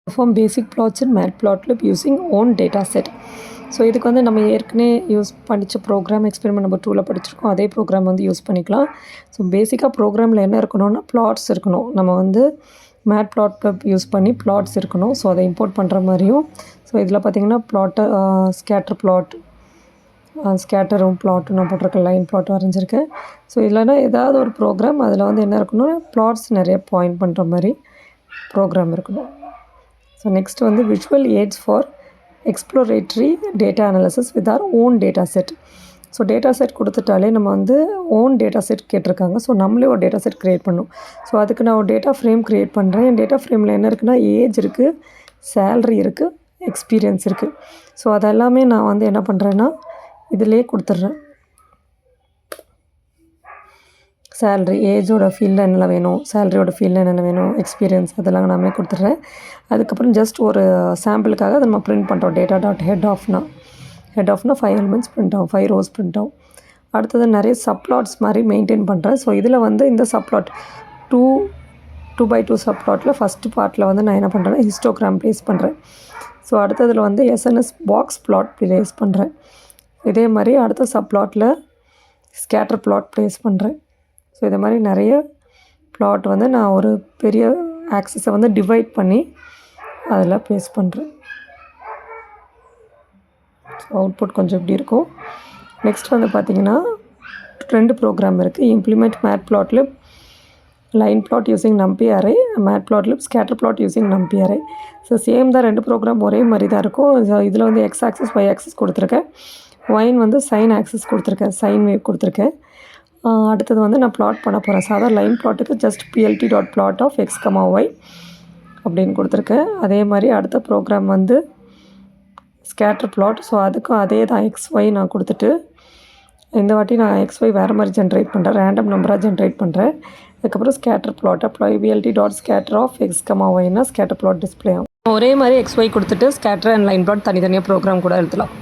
perform basic plots in matplotlib using own data set. So இதுக்கு வந்து நம்ம ஏற்கனவே யூஸ் பண்ணிச்ச ப்ரோக்ராம் எக்ஸ்பெரிமெண்ட் நம்பர் 2ல் படிச்சிருக்கோம். அதே ப்ரோக்ராம் வந்து யூஸ் பண்ணிக்கலாம். ஸோ பேசிக்காக ப்ரோக்ராமில் என்ன இருக்கணும்னா ப்ளாட்ஸ் இருக்கணும். நம்ம வந்து மேட்ப்ளாட்லிப் யூஸ் பண்ணி ப்ளாட்ஸ் இருக்கணும். ஸோ அதை இம்போர்ட் பண்ணுற மாதிரியும். ஸோ இதில் பார்த்திங்கன்னா ப்ளாட்டு ஸ்கேட்டர் ப்ளாட் ஸ்கேட்டரும் ப்ளாட்டும் நான் போட்டிருக்கேன், லைன் ப்ளாட் வரைஞ்சிருக்கேன். ஸோ இல்லைனா ஏதாவது ஒரு ப்ரோக்ராம் அதில் வந்து என்ன இருக்கணும், ப்ளாட்ஸ் நிறைய பாயிண்ட் பண்ணுற மாதிரி ப்ரோக்ராம் இருக்கணும். ஸோ நெக்ஸ்ட் வந்து visual aids for exploratory data analysis with our own data set. So data set கொடுத்துட்டாலே நம்ம வந்து ஓன் டேட்டா செட் கேட்டிருக்காங்க. ஸோ நம்மளே ஒரு டேட்டா செட் க்ரியேட் பண்ணணும். ஸோ அதுக்கு நான் ஒரு டேட்டா ஃப்ரேம் க்ரியேட் பண்ணுறேன். என் டேட்டா ஃப்ரேமில் என்ன இருக்குன்னா ஏஜ் இருக்குது, சேல்ரி இருக்குது, எக்ஸ்பீரியன்ஸ் இருக்குது. ஸோ அதெல்லாமே நான் வந்து என்ன பண்ணுறேன்னா இதிலே கொடுத்துட்றேன். சேல்ரி, ஏஜோட ஃபீல்டில் என்னென்ன வேணும், சேலரியோட ஃபீல்டில் என்னென்ன வேணும், எக்ஸ்பீரியன்ஸ் அதெல்லாம் நாமே கொடுத்துட்றேன். அதுக்கப்புறம் ஜஸ்ட் ஒரு சாம்பிளுக்காக அதை நம்ம ப்ரிண்ட் பண்ணுறோம். டேட்டா டாட் ஹெட் ஆஃப்னா 5 எலிமெண்ட்ஸ் ப்ரிண்ட் ஆகும், 5 ரோஸ் ப்ரிண்ட் ஆகும். அடுத்தது நிறைய சப்ளாட்ஸ் மாதிரி மெயின்டைன் பண்ணுறேன். ஸோ இதில் வந்து இந்த சப்ளாட் 2x2 சப்ளாட்டில் ஃபஸ்ட்டு பார்ட்டில் வந்து நான் என்ன பண்ணுறேன்னா ஹிஸ்டோகிராம் ப்ளேஸ் பண்ணுறேன். ஸோ அடுத்ததில் வந்து எஸ்என்எஸ் பாக்ஸ் ப்ளாட் ப்ளேஸ் பண்ணுறேன். இதே மாதிரி அடுத்த சப்ளாட்டில் ஸ்கேட்டர் ப்ளாட் ப்ளேஸ் பண்ணுறேன். ஸோ இது மாதிரி நிறைய ப்ளாட் வந்து நான் ஒரு பெரிய ஆக்சஸை வந்து டிவைட் பண்ணி அதில் ப்ளேஸ் பண்ணுறேன். ஸோ அவுட்புட் கொஞ்சம் இப்படி இருக்கும். நெக்ஸ்ட் வந்து பார்த்திங்கன்னா 2 ப்ரோக்ராம் இருக்குது. Implement matplotlib line plot using NumPy array, matplotlib scatter plot using NumPy array. So same தான், 2 ப்ரோக்ராம் ஒரே மாதிரி தான் இருக்கும். இதில் வந்து எக்ஸ் ஆக்சஸ் ஒய் ஆக்சஸ் கொடுத்துருக்கேன். ஒயின் வந்து சைன் ஆக்சஸ் கொடுத்துருக்கேன், சைன் வேவ் கொடுத்துருக்கேன். அடுத்தது வந்து நான் ப்ளாட் பண்ண போகிறேன். சாதா லைன் ப்ளாட்டுக்கு just plt.plot of x, y அப்படின்னு கொடுத்துருக்கேன். அதே மாதிரி அடுத்த ப்ரோக்ராம் வந்து ஸ்கேட்டர் ப்ளாட். ஸோ அதுக்கும் அதே தான் XY நான் கொடுத்துட்டு இந்த வாட்டி நான் XY வேறு மாதிரி ஜென்ரேட் பண்ணுறேன், ரேண்டம் நம்பராக ஜென்ரேட் பண்ணுறேன். அதுக்கப்புறம் ஸ்கேட்டர் ப்ளாட்டை plt.scatter of x, yனா ஸ்கேட்டர் ப்ளாட் டிஸ்பிளே ஆகும். ஒரே மாதிரி XY கொடுத்துட்டு ஸ்கேட்டர் அண்ட் லைன் ப்ளாட் தனித்தனியாக ப்ரோக்ராம் கூட எழுதலாம்.